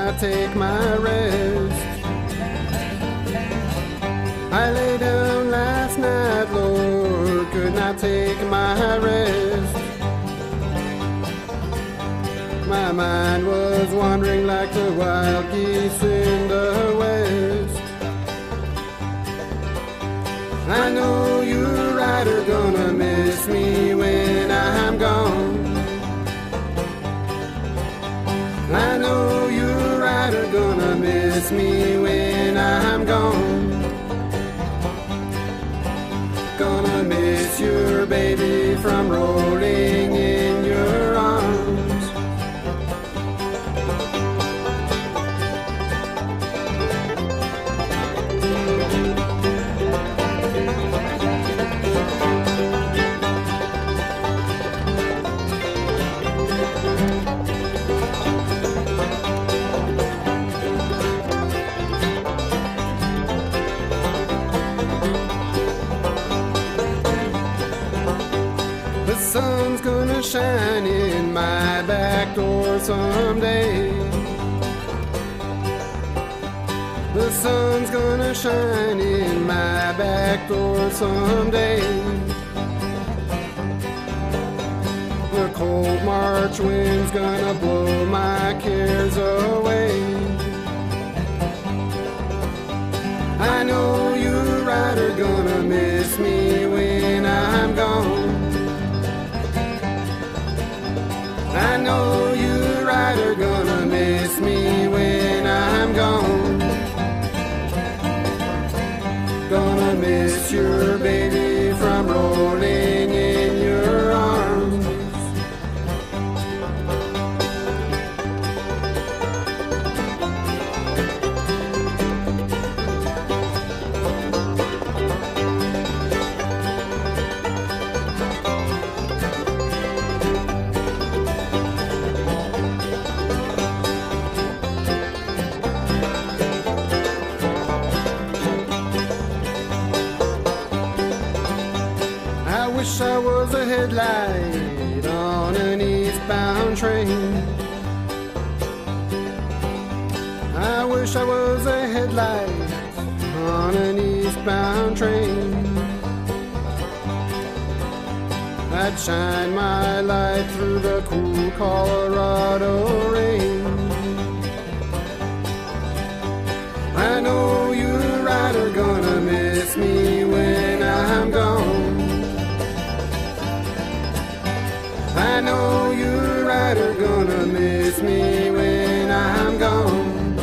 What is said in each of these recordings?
not take my rest. I lay down last night, Lord, could not take my rest. My mind was wandering like the wild geese in the west. I know you right are gonna miss me when I'm gone. I know you right are gonna miss me when I'm gone. Gonna miss your baby from rolling in your arms. The sun's gonna shine in my back door someday. The sun's gonna shine in my back door someday. The cold March wind's gonna blow my cares away. I know you right are gonna miss me when I'm gone. I know you right are gonna miss me when I'm gone. Gonna miss your baby from rolling in your arms. I wish I was a headlight on an eastbound train. I wish I was a headlight on an eastbound train. I'd shine my light through the cool Colorado rain. I know you right are gonna miss me when I'm gone. I know you right are gonna miss me when I'm gone.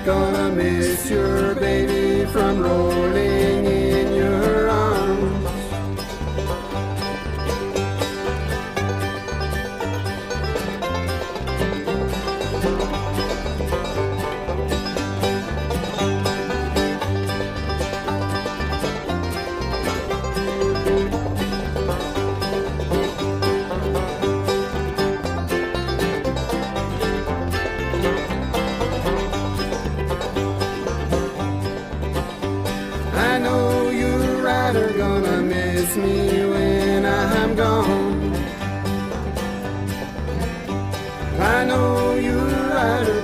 Gonna miss your baby from rolling in your arms. I know you right are gonna miss me when I'm gone. I know you right are